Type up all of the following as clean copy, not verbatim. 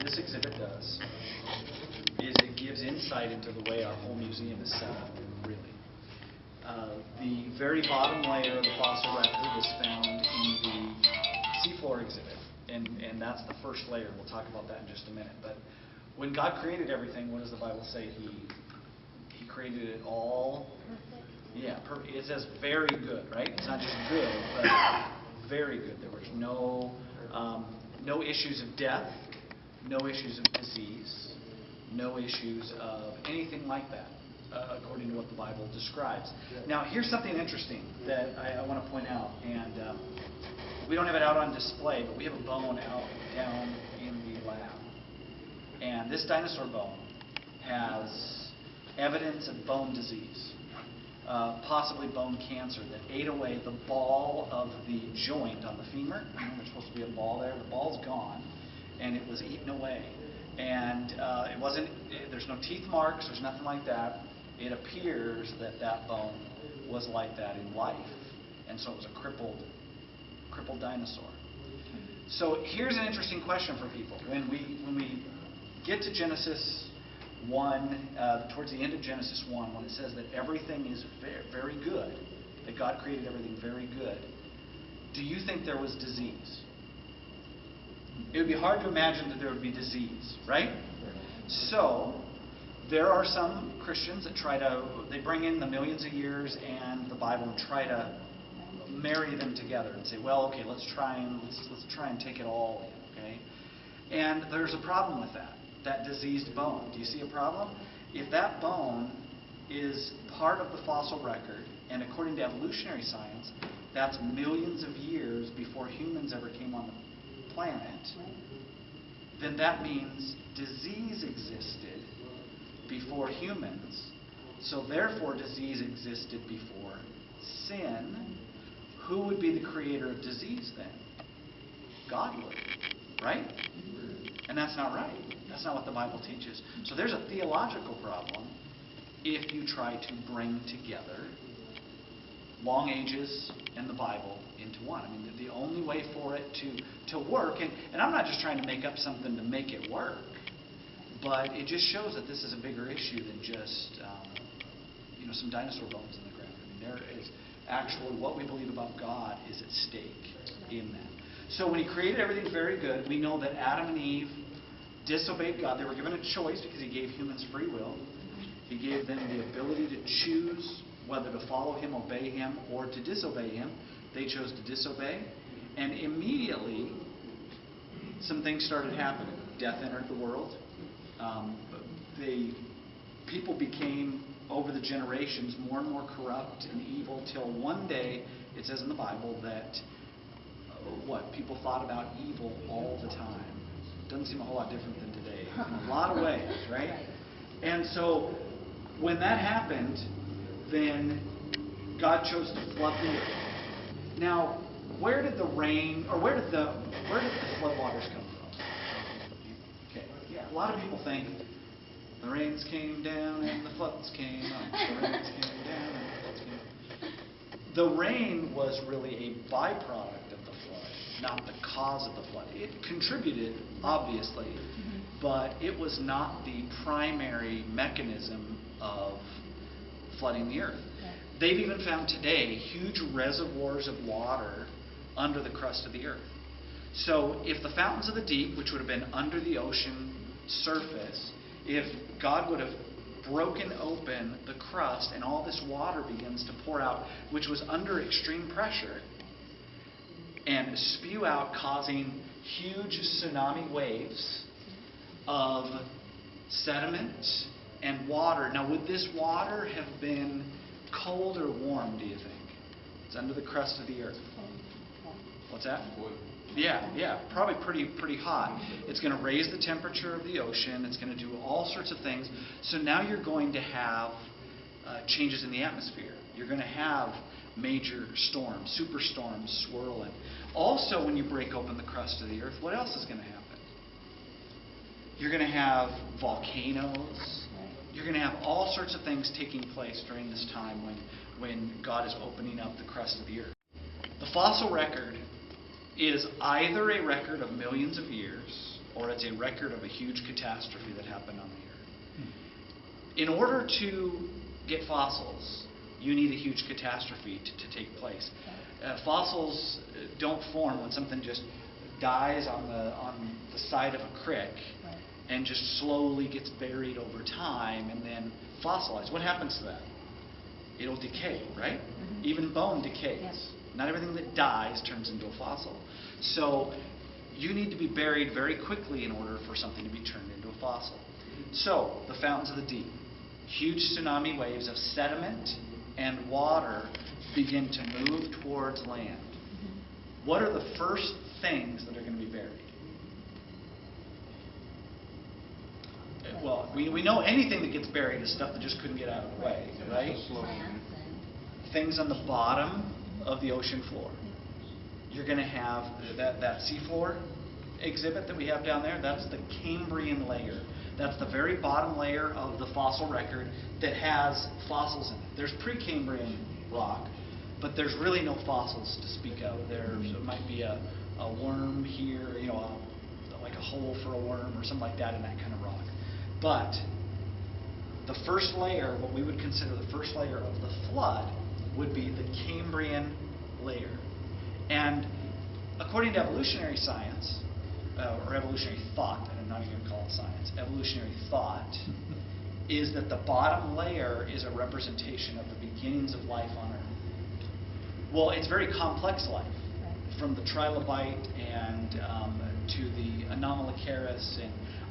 this exhibit does is it gives insight into the way our whole museum is set up, really. The very bottom layer of the fossil record is found in the seafloor exhibit, and that's the first layer. We'll talk about that in just a minute. But when God created everything, what does the Bible say? He created it all. Yeah, it says very good, right? It's not just good, but very good. There was no issues of death, no issues of disease, no issues of anything like that, according to what the Bible describes. Now, here's something interesting that I want to point out, and we don't have it out on display, but we have a bone out down in the lab. And this dinosaur bone has evidence of bone disease. Possibly bone cancer that ate away the ball of the joint on the femur. There's supposed to be a ball there. The ball's gone, and it was eaten away. And it wasn't. There's no teeth marks. There's nothing like that. It appears that that bone was like that in life, and so it was a crippled dinosaur. So here's an interesting question for people. When we get to Genesis 1, towards the end of Genesis 1, when it says that everything is very good, that God created everything very good, do you think there was disease? It would be hard to imagine that there would be disease, right? So, there are some Christians that they bring in the millions of years and the Bible and try to marry them together and say, well, okay, let's try and take it all in, okay? And there's a problem with that diseased bone. Do you see a problem? If that bone is part of the fossil record, and according to evolutionary science, that's millions of years before humans ever came on the planet, then that means disease existed before humans. So therefore disease existed before sin. Who would be the creator of disease then? God would, right? And that's not right. That's not what the Bible teaches. So there's a theological problem if you try to bring together long ages and the Bible into one. I mean, the only way for it to work, and I'm not just trying to make up something to make it work, but it just shows that this is a bigger issue than just some dinosaur bones in the ground. I mean, there is actually what we believe about God is at stake in that. So when He created everything very good, we know that Adam and Eve disobeyed God. They were given a choice because He gave humans free will. He gave them the ability to choose whether to follow Him, obey Him, or to disobey Him. They chose to disobey. And immediately, some things started happening. Death entered the world. People became, over the generations, more and more corrupt and evil till one day, it says in the Bible that people thought about evil all the time. Doesn't seem a whole lot different than today in a lot of ways, right? And so when that happened, then God chose to flood the earth. Now, where did the rain, or where did the floodwaters come from? Okay, yeah, a lot of people think the rains came down and the floods came up. The rains came down and the floods came up. The rain was really a byproduct of the flood, not the cause of the flood. It contributed, obviously, but it was not the primary mechanism of flooding the earth. They've even found today huge reservoirs of water under the crust of the earth. So if the fountains of the deep, which would have been under the ocean surface, if God would have broken open the crust and all this water begins to pour out, which was under extreme pressure, and spew out, causing huge tsunami waves of sediment and water. Now, would this water have been cold or warm, do you think? It's under the crust of the earth. What's that? Yeah, probably pretty hot. It's going to raise the temperature of the ocean. It's going to do all sorts of things. So now you're going to have changes in the atmosphere. You're going to have major storms, superstorms swirling. Also, when you break open the crust of the earth, what else is going to happen? You're going to have volcanoes. You're going to have all sorts of things taking place during this time when God is opening up the crust of the earth. The fossil record is either a record of millions of years or it's a record of a huge catastrophe that happened on the Earth. In order to get fossils, you need a huge catastrophe to take place. Fossils don't form when something just dies on the side of a creek and just slowly gets buried over time and then fossilized. What happens to that? It'll decay, right? Even bone decays. Yes. Not everything that dies turns into a fossil. So you need to be buried very quickly in order for something to be turned into a fossil. So the fountains of the deep, huge tsunami waves of sediment and water begin to move towards land. What are the first things that are going to be buried? Well, we know anything that gets buried is stuff that just couldn't get out of the way, right? Things on the bottom of the ocean floor. You're going to have that seafloor exhibit that we have down there. That's the Cambrian layer. That's the very bottom layer of the fossil record that has fossils in it. There's Precambrian rock, but there's really no fossils to speak of. There might be a worm here, like a hole for a worm or something like that in that kind of rock. But the first layer, what we would consider the first layer of the flood, would be the Cambrian layer. And according to evolutionary science, or evolutionary thought, and I'm not even going to call it science, evolutionary thought is that the bottom layer is a representation of the beginnings of life on Earth. Well, it's very complex life, from the trilobite and to the Anomalocaris,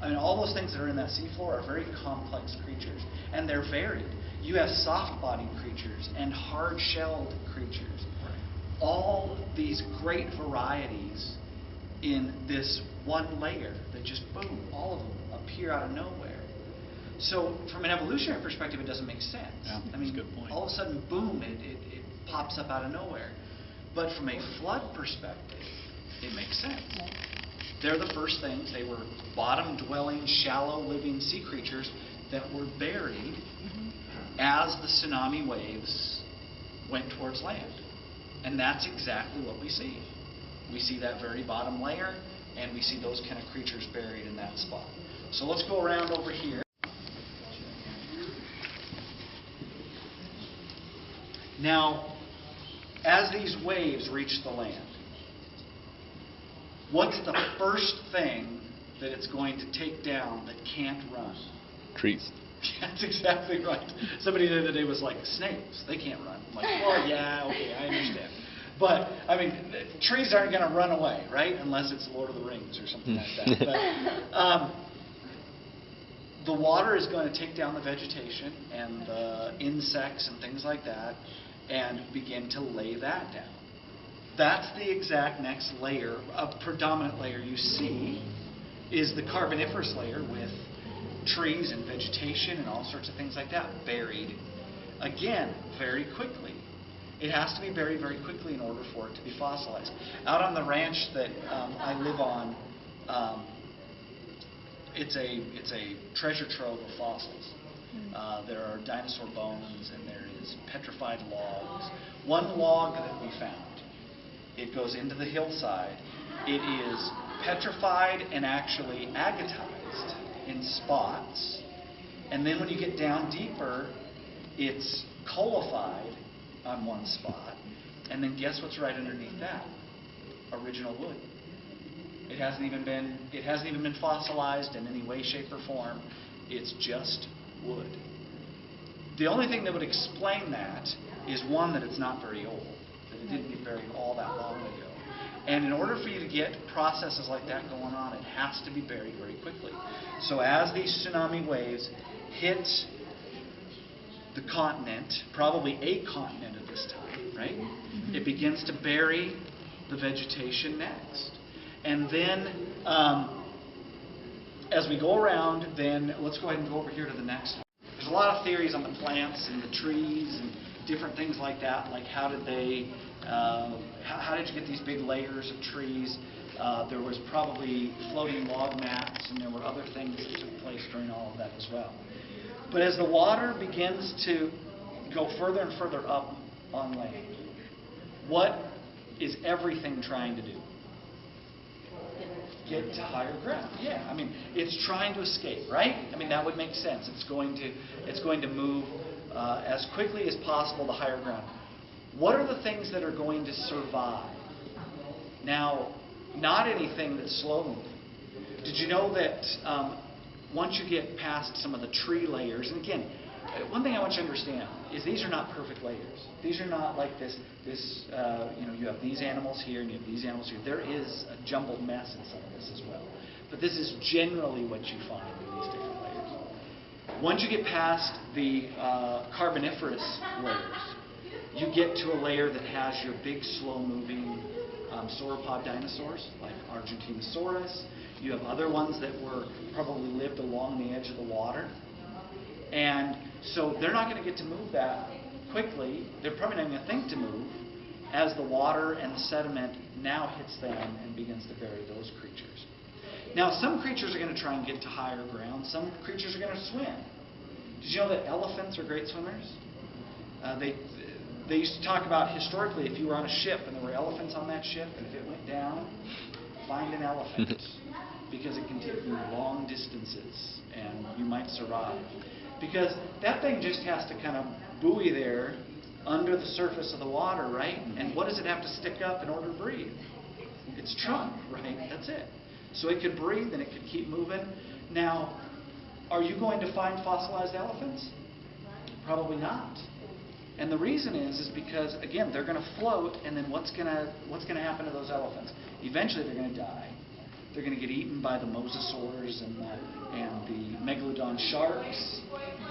and all those things that are in that seafloor are very complex creatures, and they're varied. You have soft-bodied creatures and hard-shelled creatures. All these great varieties in this one layer that just, boom, all of them appear out of nowhere. So from an evolutionary perspective, it doesn't make sense. Yeah, I mean, that's a good point. all of a sudden, boom, it pops up out of nowhere. But from a flood perspective, it makes sense. They're the first things. They were bottom-dwelling, shallow-living sea creatures that were buried as the tsunami waves went towards land. And that's exactly what we see. We see that very bottom layer, and we see those kind of creatures buried in that spot. So let's go around over here. Now, as these waves reach the land, what's the first thing that it's going to take down that can't run? Trees. That's exactly right. Somebody the other day was like, snakes, they can't run. I'm like, well, yeah, okay, I understand. But, I mean, trees aren't going to run away, right? Unless it's Lord of the Rings or something like that. But the water is going to take down the vegetation and the insects and things like that and begin to lay that down. That's the exact next layer, a predominant layer you see is the Carboniferous layer with trees and vegetation and all sorts of things like that buried, again, very quickly. It has to be buried very quickly in order for it to be fossilized. Out on the ranch that I live on, it's a treasure trove of fossils. There are dinosaur bones and there is petrified logs. One log that we found, it goes into the hillside. It is petrified and actually agatized in spots. And then when you get down deeper, it's coalified on one spot. And then guess what's right underneath that? Original wood. It hasn't even been fossilized in any way, shape, or form. It's just wood. The only thing that would explain that is one, that it's not very old, that it didn't get buried all that long ago. And in order for you to get processes like that going on, it has to be buried very quickly. So as these tsunami waves hit the continent, probably a continent at this time, right? It begins to bury the vegetation next. And then as we go around, then let's go ahead and go over here to the next one. There's a lot of theories on the plants and the trees and different things like that, like how did you get these big layers of trees? There was probably floating log mats, and there were other things that took place during all of that as well. But as the water begins to go further and further up on land, what is everything trying to do? get to higher ground. Yeah, I mean, it's trying to escape, right? I mean, that would make sense. It's going to move as quickly as possible to higher ground. What are the things that are going to survive? Now, not anything that's slow moving. Did you know that once you get past some of the tree layers, and again, one thing I want you to understand is these are not perfect layers. These are not like this you have these animals here and you have these animals here. There is a jumbled mess in some of this as well. But this is generally what you find in these different layers. Once you get past the carboniferous layers, you get to a layer that has your big, slow-moving sauropod dinosaurs, like Argentinosaurus. You have other ones that were probably lived along the edge of the water. And so they're not going to get to move that quickly. They're probably not going to think to move as the water and the sediment now hits them and begins to bury those creatures. Now, some creatures are going to try and get to higher ground. Some creatures are going to swim. Did you know that elephants are great swimmers? They used to talk about historically if you were on a ship and there were elephants on that ship and if it went down, find an elephant because it can take you long distances and you might survive. Because that thing just has to kind of buoy there under the surface of the water, right? And what does it have to stick up in order to breathe? Its trunk, right? That's it. So it could breathe and it could keep moving. Now, are you going to find fossilized elephants? Probably not. And the reason is because, again, they're going to float, and then what's going to happen to those elephants? Eventually they're going to die. They're going to get eaten by the mosasaurs and the megalodon sharks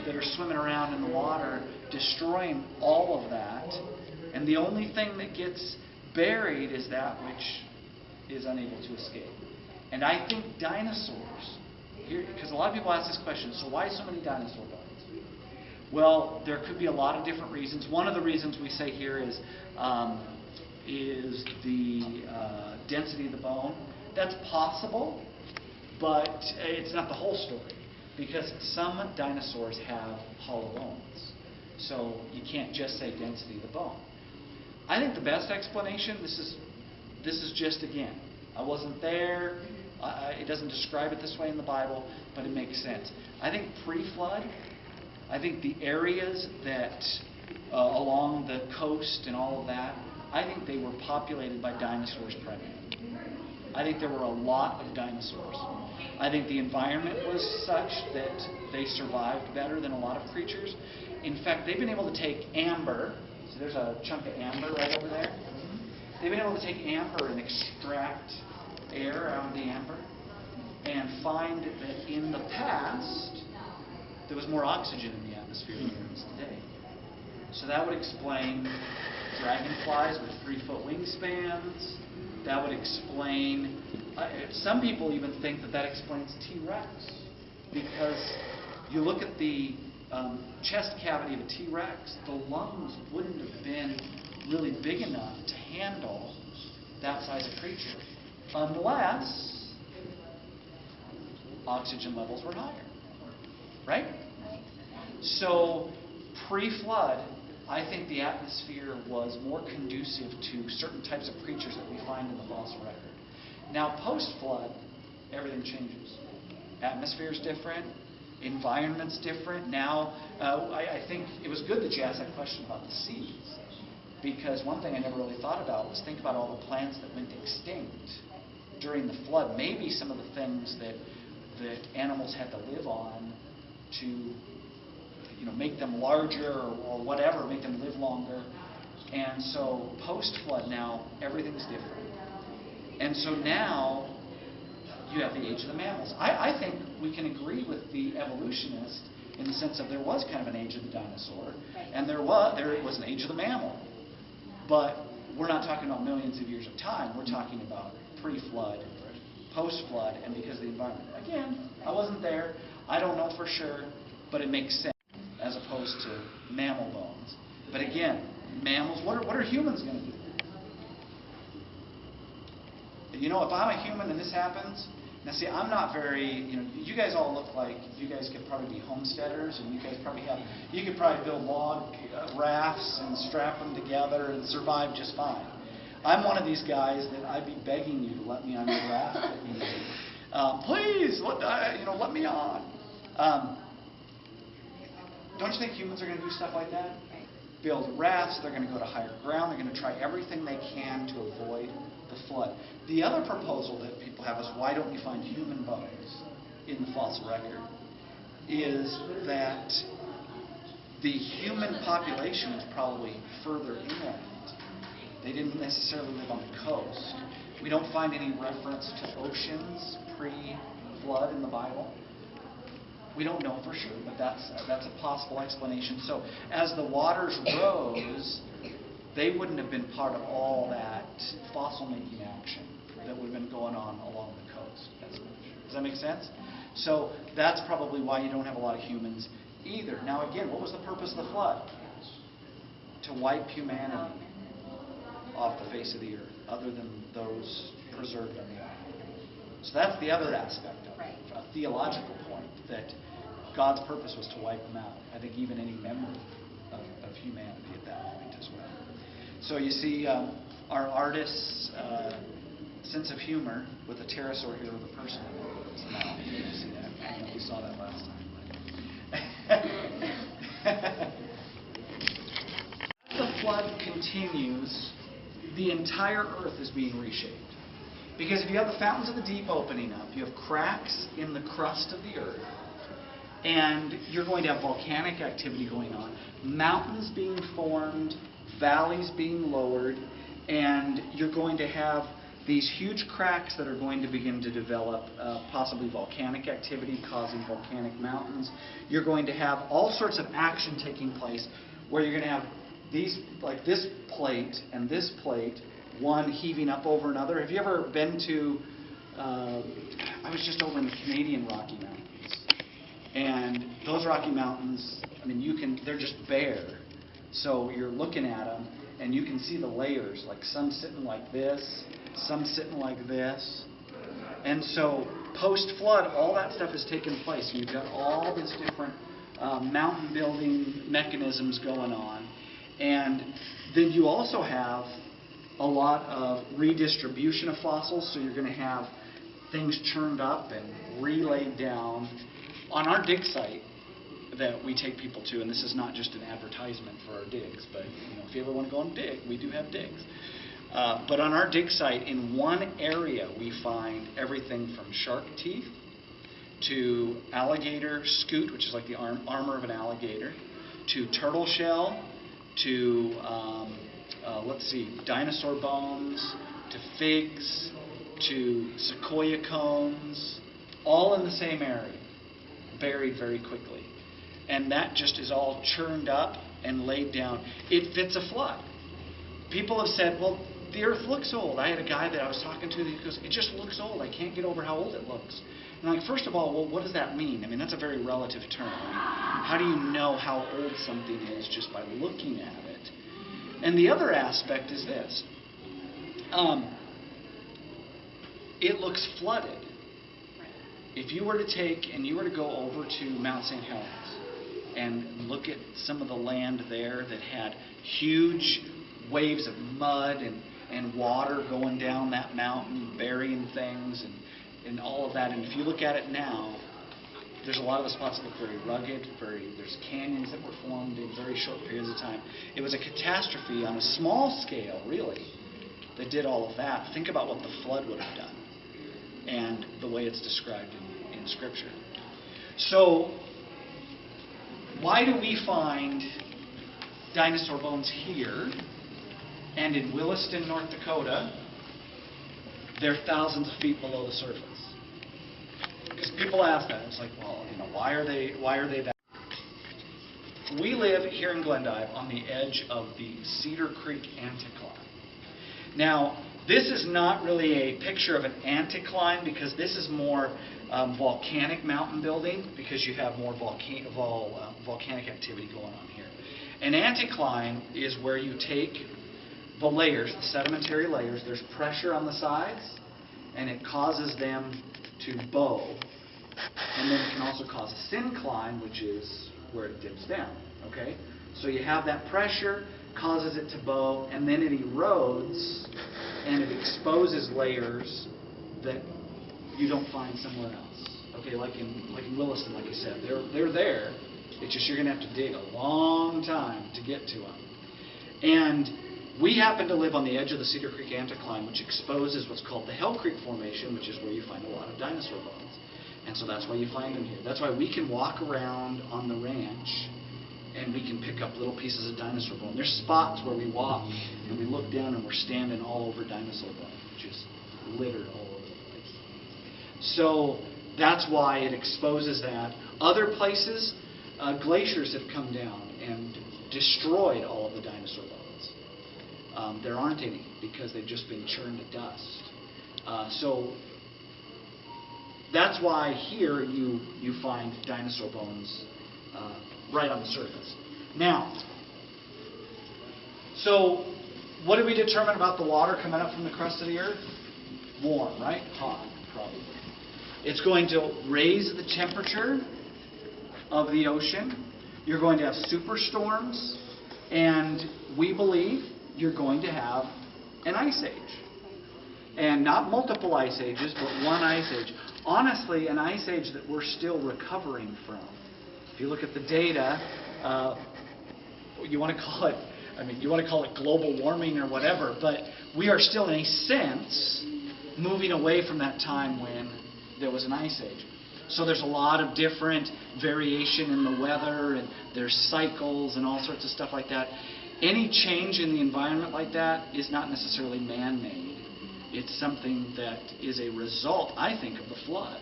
that are swimming around in the water, destroying all of that. And the only thing that gets buried is that which is unable to escape. And I think dinosaurs, because a lot of people ask this question, so why so many dinosaur bones? Well, there could be a lot of different reasons. One of the reasons we say here is the density of the bone. That's possible, but it's not the whole story, because some dinosaurs have hollow bones. So you can't just say density of the bone. I think the best explanation, this is just, again, I wasn't there, it doesn't describe it this way in the Bible, but it makes sense. I think pre-flood, I think the areas that along the coast and all of that, I think they were populated by dinosaurs primarily. I think there were a lot of dinosaurs. I think the environment was such that they survived better than a lot of creatures. In fact, they've been able to take amber. So there's a chunk of amber right over there. They've been able to take amber and extract air out of the amber and find that in the past there was more oxygen in the atmosphere than there is today. So that would explain dragonflies with 3-foot wingspans. That would explain, some people even think that explains T-Rex. Because you look at the chest cavity of a T-Rex, the lungs wouldn't have been really big enough to handle that size of creature. Unless oxygen levels were higher. Right? So, pre-flood, I think the atmosphere was more conducive to certain types of creatures that we find in the fossil record. Now, post-flood, everything changes. Atmosphere is different. Environment's different. Now, I think it was good that you asked that question about the seeds. Because one thing I never really thought about was think about all the plants that went extinct during the flood. Maybe some of the things that animals had to live on to make them larger or whatever, make them live longer. And so post-flood now, everything's different. And so now you have the age of the mammals. I think we can agree with the evolutionist in the sense of there was kind of an age of the dinosaur, and there was an age of the mammal. But we're not talking about millions of years of time. We're talking about pre-flood, post-flood, and because of the environment. Again, I wasn't there. I don't know for sure, but it makes sense as opposed to mammal bones. But again, mammals, what are humans going to do? If I'm a human and this happens, now see, I'm not very, you guys all look like you guys could probably be homesteaders, and you could probably build log rafts and strap them together and survive just fine. I'm one of these guys that I'd be begging you to let me on your raft that you made. Please, let me on. Don't you think humans are going to do stuff like that? Build rafts, they're going to go to higher ground, they're going to try everything they can to avoid the flood. The other proposal that people have is, why don't we find human bones in the fossil record? Is that the human population is probably further inland. They didn't necessarily live on the coast. We don't find any reference to oceans pre-flood in the Bible. We don't know for sure, but that's a possible explanation. So as the waters rose, they wouldn't have been part of all that fossil-making action that would have been going on along the coast as much. Does that make sense? So that's probably why you don't have a lot of humans either. Now again, what was the purpose of the flood? To wipe humanity off the face of the earth, other than those preserved on the ark. So that's the other aspect of it, a theological point, that God's purpose was to wipe them out. I think even any memory of humanity at that point as well. So you see, our artist's sense of humor with a pterosaur here with a person in it. Now, you see that? I don't know if you saw that last time. As the flood continues, the entire earth is being reshaped. Because if you have the fountains of the deep opening up, you have cracks in the crust of the earth, and you're going to have volcanic activity going on, mountains being formed, valleys being lowered, and you're going to have these huge cracks that are going to begin to develop, possibly volcanic activity causing volcanic mountains. You're going to have all sorts of action taking place where you're going to have these, like this plate and this plate, one heaving up over another. Have you ever been to, I was just over in the Canadian Rocky Mountains. And those Rocky Mountains, I mean, they're just bare. So you're looking at them and you can see the layers, like some sitting like this, some sitting like this. And so post-flood, all that stuff has taken place. You've got all these different mountain building mechanisms going on. And then you also have a lot of redistribution of fossils, so you're going to have things churned up and relayed down. On our dig site that we take people to, and this is not just an advertisement for our digs, but if you ever want to go and dig, we do have digs. But on our dig site, in one area, we find everything from shark teeth to alligator scute, which is like the armor of an alligator, to turtle shell, to dinosaur bones, to figs, to sequoia cones, all in the same area, buried very quickly. And that just is all churned up and laid down. It fits a flood. People have said, well, the earth looks old. I had a guy that I was talking to, he goes, it just looks old. I can't get over how old it looks. And I'm like, first of all, well, what does that mean? I mean, that's a very relative term. I mean, how do you know how old something is just by looking at it? And the other aspect is this. It looks flooded. If you were to take and you were to go over to Mount St. Helens and look at some of the land there that had huge waves of mud and water going down that mountain, burying things and all of that. And if you look at it now, there's a lot of the spots that look very rugged, there's canyons that were formed in very short periods of time. It was a catastrophe on a small scale, really, that did all of that. Think about what the flood would have done and the way it's described in Scripture. So, why do we find dinosaur bones here and in Williston, North Dakota, they're thousands of feet below the surface? Because people ask that. It's like, well, why are they that? We live here in Glendive on the edge of the Cedar Creek anticline. Now, this is not really a picture of an anticline because this is more volcanic mountain building because you have more volcanic activity going on here. An anticline is where you take the layers, the sedimentary layers, there's pressure on the sides, and it causes them to bow. And then it can also cause a syncline, which is where it dips down. Okay? So you have that pressure, causes it to bow, and then it erodes and it exposes layers that you don't find somewhere else. Okay, like in Williston, like I said, they're there. It's just you're going to have to dig a long time to get to them. And we happen to live on the edge of the Cedar Creek anticline, which exposes what's called the Hell Creek Formation, which is where you find a lot of dinosaur bones. And so that's why you find them here. That's why we can walk around on the ranch and we can pick up little pieces of dinosaur bone. There's spots where we walk and we look down and we're standing all over dinosaur bone, just littered all over the place. So that's why it exposes that. Other places, glaciers have come down and destroyed all of the dinosaur bones. There aren't any because they've just been churned to dust. So that's why here you find dinosaur bones right on the surface. Now, so what did we determine about the water coming up from the crust of the earth? Warm, right? Hot, probably. It's going to raise the temperature of the ocean. You're going to have superstorms, and we believe you're going to have an ice age. And not multiple ice ages, but one ice age. Honestly, an ice age that we're still recovering from. If you look at the data, you want to call it global warming or whatever, but we are still, in a sense, moving away from that time when there was an ice age. So there's a lot of different variation in the weather, and there's cycles and all sorts of stuff like that. Any change in the environment like that is not necessarily man-made. It's something that is a result, I think, of the flood,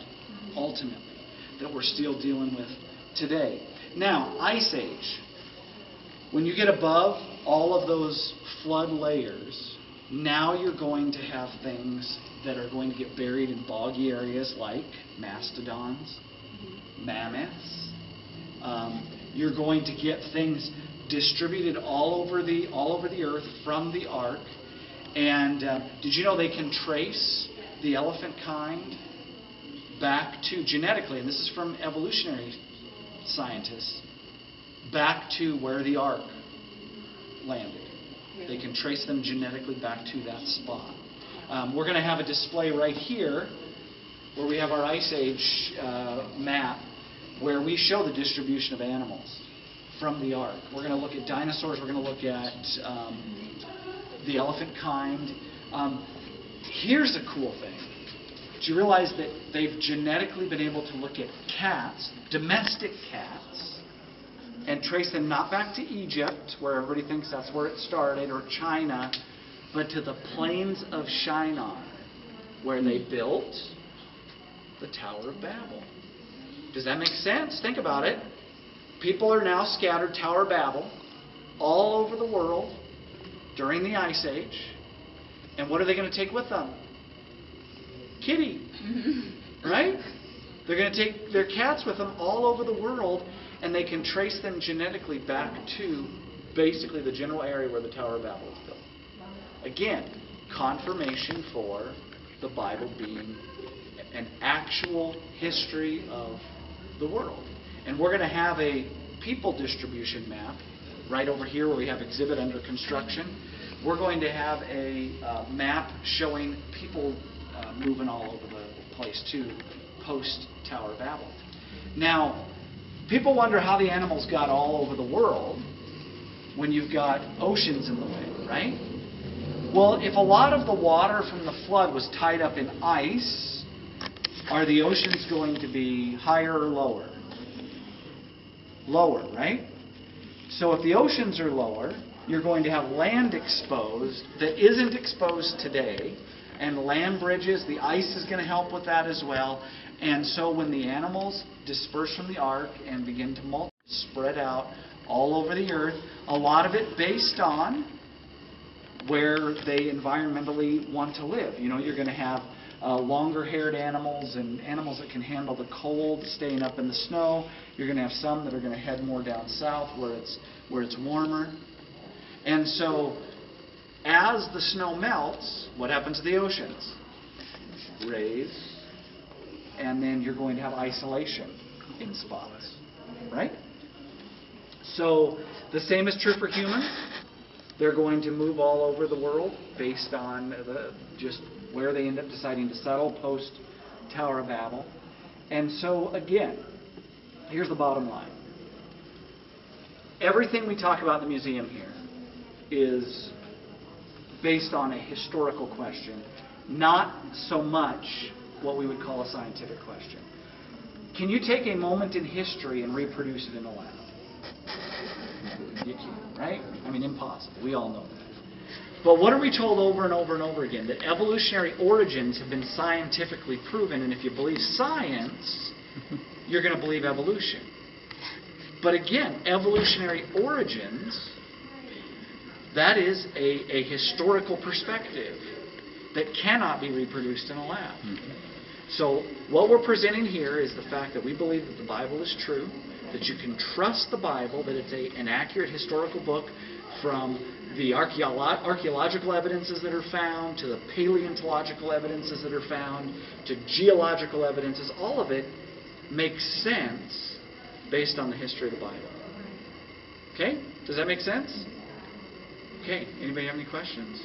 ultimately, that we're still dealing with today. Now, ice age. When you get above all of those flood layers, now you're going to have things that are going to get buried in boggy areas like mastodons, mammoths. You're going to get things distributed all over the earth from the ark. And did you know they can trace the elephant kind back to, genetically, and this is from evolutionary scientists, back to where the ark landed. They can trace them genetically back to that spot. We're going to have a display right here where we have our Ice Age map where we show the distribution of animals from the ark. We're going to look at dinosaurs. We're going to look at the elephant kind. Here's a cool thing. Do you realize that they've genetically been able to look at cats, domestic cats, and trace them not back to Egypt, where everybody thinks that's where it started, or China, but to the plains of Shinar, where they built the Tower of Babel. Does that make sense? Think about it. People are now scattered, Tower of Babel, all over the world during the Ice Age. And what are they going to take with them? Kitty. Right? They're going to take their cats with them all over the world, and they can trace them genetically back to basically the general area where the Tower of Babel was built. Again, confirmation for the Bible being an actual history of the world. And we're going to have a people distribution map right over here where we have exhibit under construction. We're going to have a map showing people moving all over the place too, post-Tower of Babel. Now, people wonder how the animals got all over the world when you've got oceans in the way, right? Well, if a lot of the water from the flood was tied up in ice, are the oceans going to be higher or lower? Lower, right? So if the oceans are lower, you're going to have land exposed that isn't exposed today, and land bridges, the ice is going to help with that as well. And so when the animals disperse from the ark and begin to multiply, spread out all over the earth, a lot of it based on where they environmentally want to live. You know, you're going to have longer-haired animals and animals that can handle the cold, staying up in the snow. You're going to have some that are going to head more down south where it's warmer. And so as the snow melts, what happens to the oceans? Raise. And then you're going to have isolation in spots. Right? So the same is true for humans. They're going to move all over the world based on just where they end up deciding to settle post Tower of Babel. And so, again, here's the bottom line. Everything we talk about in the museum here is based on a historical question, not so much what we would call a scientific question. Can you take a moment in history and reproduce it in a lab? You can't, right? I mean, impossible. We all know that. But what are we told over and over and over again? That evolutionary origins have been scientifically proven, and if you believe science, you're going to believe evolution. But again, evolutionary origins, that is a historical perspective that cannot be reproduced in a lab. So what we're presenting here is the fact that we believe that the Bible is true, that you can trust the Bible, that it's an accurate historical book from the archaeological evidences that are found, to the paleontological evidences that are found, to geological evidences. All of it makes sense based on the history of the Bible. Okay? Does that make sense? Okay. Anybody have any questions?